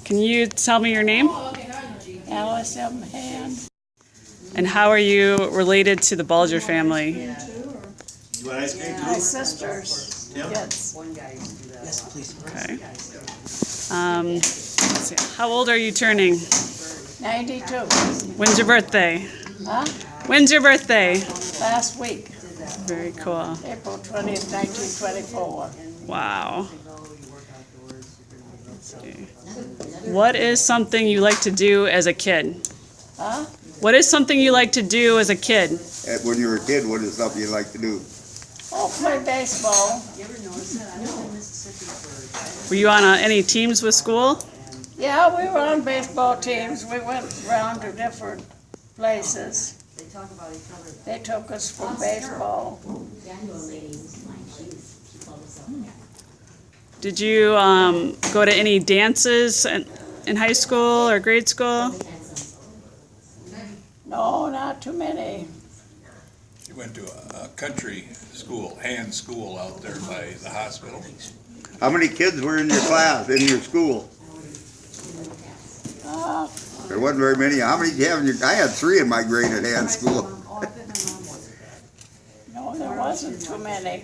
Can you tell me your name? Alice M. Hand. And how are you related to the Bulger family? My sister's kids. Yes, please. Okay. Let's see. How old are you turning? 92. When's your birthday? Huh? When's your birthday? Last week, Very cool. April 20th, 1924. Wow. Let's see. What is something you like to do as a kid? Huh? What is something you like to do as a kid? When you were a kid, what is something you like to do? Oh, play baseball. Were you on any teams with school? Yeah, we were on baseball teams. We went around to different places. They took us for baseball. Did you go to any dances in high school or grade school? No, not too many. She went to a country school, hand school out there by the hospital. How many kids were in your class, in your school? There wasn't very many. How many did you have in your? I had 3 in my grade at hand school. No, there wasn't too many.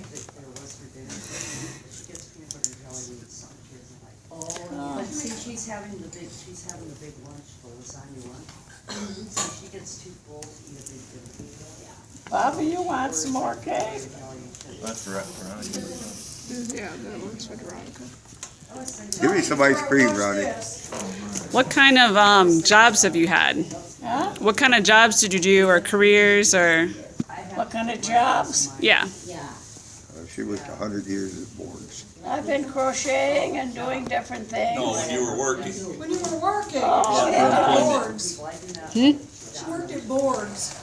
See, she's having the big lunch, the lasagna lunch. So she gets 2 full to eat a big dinner. Bobby, you want some more cake? That's right. Yeah, that one's for Veronica. Give me some ice cream, Ronnie. What kind of jobs have you had? Huh? What kind of jobs did you do, or careers, or What kind of jobs? yeah? She worked 100 years at Borg's. I've been crocheting and doing different things. No, when you were working. When you were working, Oh, she yeah. worked at Borg's. She worked at Borg's.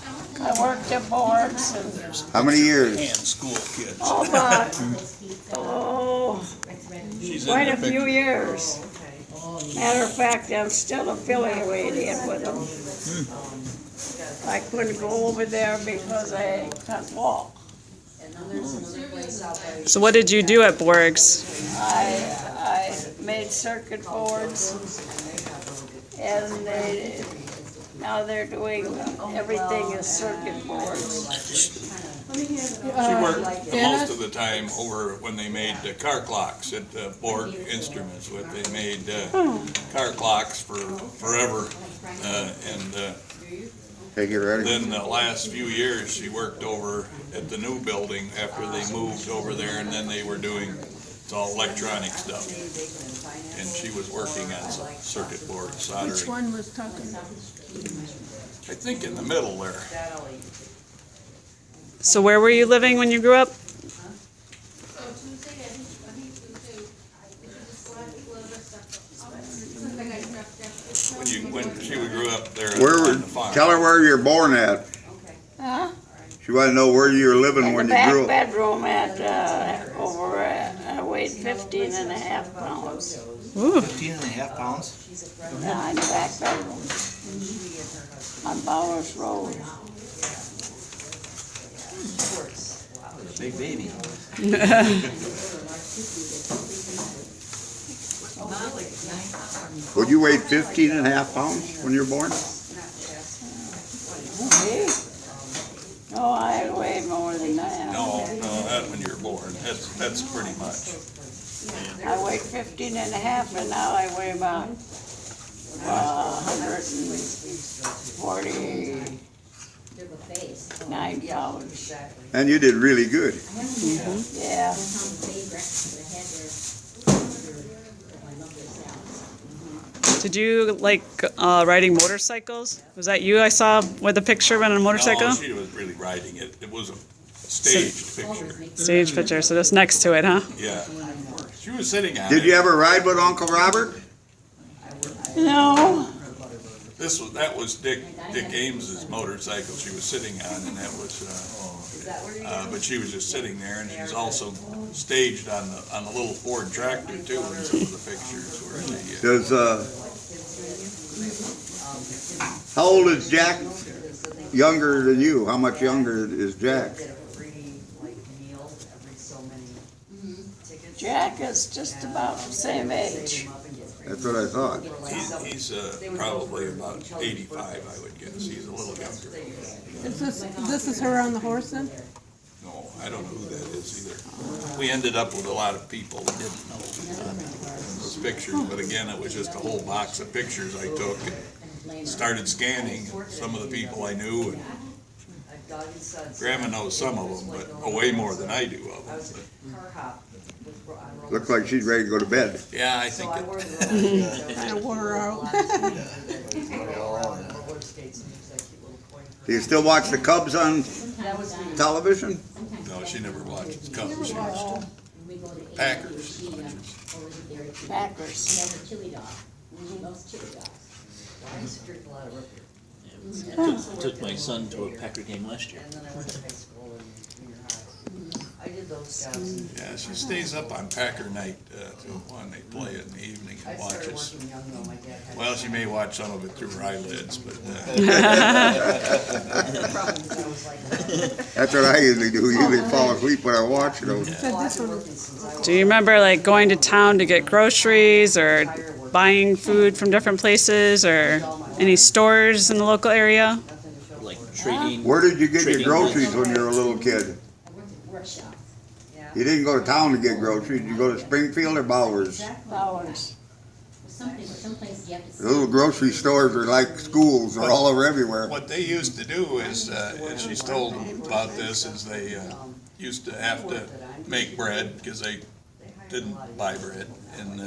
I worked at boards and How many years? Hand school kids. all about, oh, She's quite in a the few picture. years. Matter of fact, I'm still affiliated with them. I couldn't go over there because I can't walk. So what did you do at Borg's? I made circuit boards, and now they're doing, everything is circuit boards. She worked most of the time over when they made the car clocks at Borg Instruments. They made car clocks for forever, and Take it ready. then the last few years she worked over at the new building after they moved over there, and then they were doing it's all electronic stuff. And she was working on some circuit board soldering. Which one was talking? I think in the middle there. So where were you living when you grew up? When she grew up there Where? on the farm. Tell her where you're born at. Huh? She wanted to know where you were living In when the you grew back up. bedroom I weighed 15 and a half pounds. Ooh, 15.5 pounds? Yeah, in the back bedroom. On Bowers Road. Big baby. Would you weigh 15.5 when you were born? Me? No, I weighed more than that. No, not when you were born. That's pretty much. I weighed 15 and a half, and now I weigh about 149 pounds. And you did really good. Yeah. did you like riding motorcycles? Was that you I saw with a picture on a motorcycle? No, she was really riding it. It was a staged picture. Stage picture, so just next to it, huh? Yeah. She was sitting on Did it. you ever ride with Uncle Robert? No. That was Dick Ames's motorcycle she was sitting on, and that was, but she was just sitting there, and she's also staged on the little Ford tractor too, in some of the pictures where they, Does, how old is Jack? Younger than you? How much younger is Jack? Jack is just about the same age. That's That's what I thought. He's probably about 85, I would guess. He's a little younger. This is her on the horse then? No, I don't know who that is either. We ended up with a lot of people we didn't know those pictures, but again, it was just a whole box of pictures I took and started scanning some of the people I knew. And Grandma knows some of them, but way more than I do of them. But, Looks like she's ready to go to bed. yeah, I think it, Kind of wore her out. Do you still watch the Cubs on television? no, she never watches Cubs. She watched Packers. She watches. Packers. Chili dog. She loves chili dogs. I used to drink a lot of root beer. Took my son to a Packer game last year. And then I went to high school and junior high. I did those jobs. Yeah, she stays up on Packer night till when they play it in the evening I and started watches. working young though, my dad had. Well, she may watch some of it through her eyelids, but Problems, I was like, well, That's what I usually do. Usually fall asleep when I watch those. I've been working since I was Do you remember like going to town to get groceries or buying food from different places or any stores in the local area? nothing to show Like for it. trading. Where did you get your Trading groceries when you were a little kid? I worked at workshop. Yeah. You didn't go to town to get groceries. Did you go to Springfield or Bowers? Flowers. Someplace you have to The little grocery stores are like schools. They're all over everywhere. what they used to do is, and she's told about this, is they used to have to make bread because they didn't buy bread and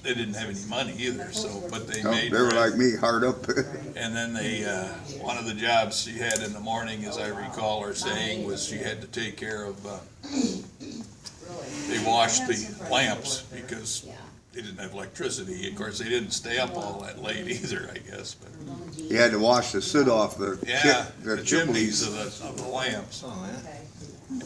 they didn't have any money either. So, but they No, made they were bread. like me, hard up. And then they, one of the jobs she had in the morning, as I recall her saying, was she had to take care of, they washed the lamps because they didn't have electricity. Of course, they didn't stay up all that late either, I guess, but You had to wash the soot off the yeah, the the chimneys chimneys. of the lamps. Okay.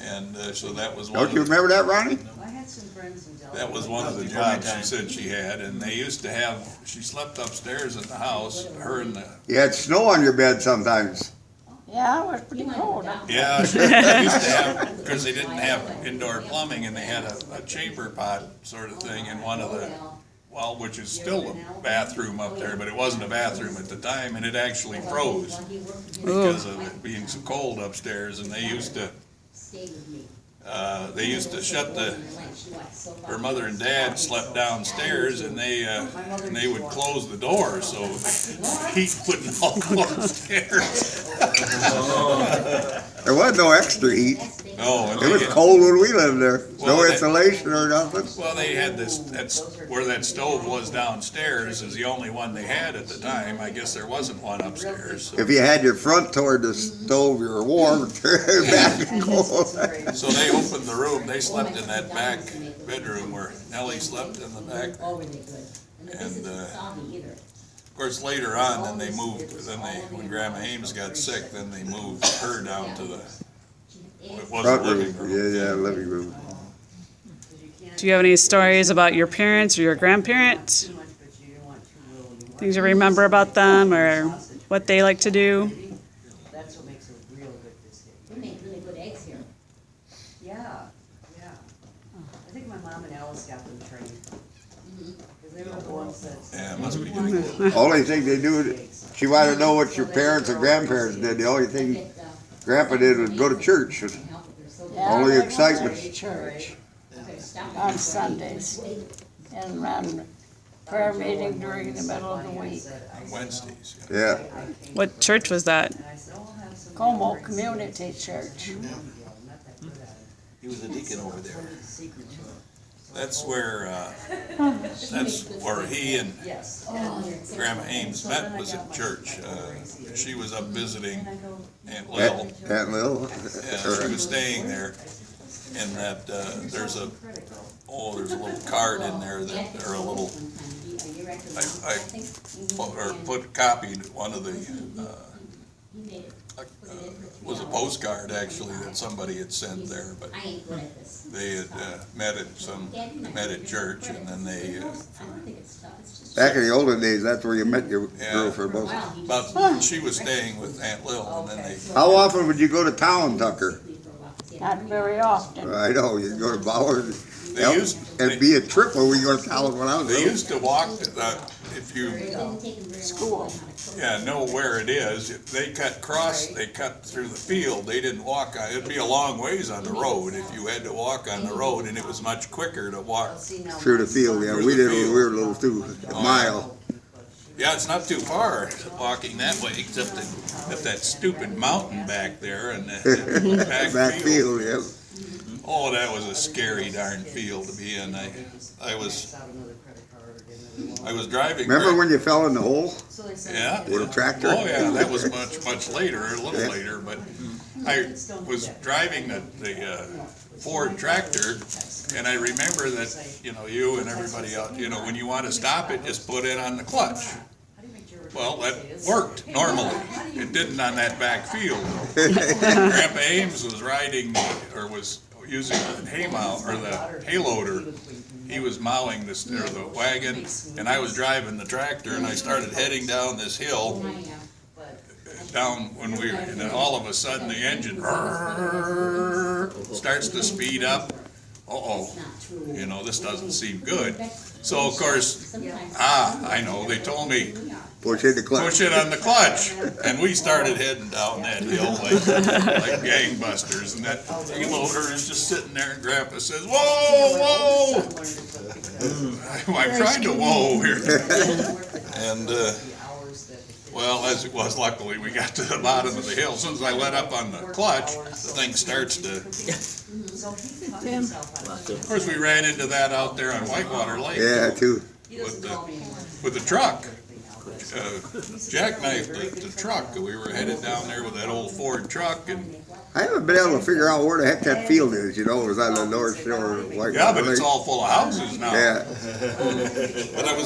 And so that was one Don't of you the, remember that, Ronnie? I had some friends in Delaware. that was one of the jobs she said she had. And they used to have, she slept upstairs in the house, her and the, You had snow on your bed sometimes. Yeah, it was pretty cold. yeah, she used to have, because they didn't have indoor plumbing and they had a chamber pot sort of thing in one of the, well, which is still a bathroom up there, but it wasn't a bathroom at the time, and it actually froze because of it being so cold upstairs, and they used to shut her mother and dad slept downstairs, and they would close the door, so the heat wouldn't all go upstairs. There was no extra heat. No, and It was they- cold when we lived there. Well, No they- insulation or nothing. well, they had this, that's where that stove was downstairs is the only one they had at the time. I guess there wasn't one upstairs. If you had your front toward the stove, you were warm. Back was cold. So they opened the room, they slept in that back bedroom where Nellie slept in the back. Oh, really good. And the And, business isn't soggy either. Of course, later on, then they moved, when Grandma Ames got sick, then they moved her down to the, it wasn't Front living room, room. yeah, living room. Do you have any stories about your parents or your grandparents? Too much, but you didn't want too little. You want Things you remember about them or what they like to do? That's what makes a real good biscuit. We make really good eggs here. Yeah, yeah. I think my mom and Alice got them trained. Because they were the ones that. Yeah, it must be good. Only thing they do, she wanted to know what your parents and grandparents did. The only thing Grandpa did was go to church. Yeah, Only they went excitement. to Church on Sundays and run prayer meeting during the middle of the week. Wednesdays. Yeah. What church was that? And I said, oh, I'll have some. Como Community Church. He was a deacon over there. Secret to it. That's where he and Yes. Grandma Ames met, was at church. She was up visiting Aunt Aunt Lil. Aunt Lil. Yeah, she was staying there, and that, there's a little card in there that, or a little, copied one of the, was a postcard actually that somebody had sent there, but I ain't good at this. they had, met at church, and then they, I don't think it's tough, it's just. Back in the olden days, that's where you met your Yeah. girlfriend most. Wow, he but she was staying with Aunt Lil, and then they, How often would you go to town, Tucker? Not very often. I know, you go to Bowers. They used, It'd be a trip when we go to college when I was they little. used to walk, if you, School. know where it is, if they cut through the field, they didn't walk, it'd be a long ways on the road if you had to walk on the road, and it was much quicker to walk. Through the field, yeah, Through we the did when field. we were little too, a mile. Yeah, it's not too far walking that way, except that stupid mountain back there and the Back field, yeah. Oh, that was a scary darn field to be in. I was driving. Remember when you fell in the hole Yeah. with a tractor? Oh, yeah, that was much later, a little later, but I was driving the Ford tractor, and I remember that, you and everybody else, when you want to stop it, just put it on the clutch. Well, that worked normally. It didn't on that back field. Grandpa Ames was was using the hay loader. He was mowing the wagon, and I was driving the tractor, and I started heading down this hill. And then all of a sudden the engine starts to speed up. This doesn't seem good. So of course, I know, they told me, Push in the clutch. push it on the clutch, and we started heading down that hill like gangbusters, and that hay loader is just sitting there, and Grandpa says, whoa, whoa! I'm trying to whoa here. And, well, as it was, luckily, we got to the bottom of the hill. As soon as I let up on the clutch, the thing starts to... Of course, we ran into that out there on Whitewater Lake. Yeah, too. With the truck. Jackknifed the truck. We were headed down there with that old Ford truck, and I haven't been able to figure out where the heck that field is, it was on the north shore of Whitewater yeah, but it's Lake. all full of houses now. Yeah. But I was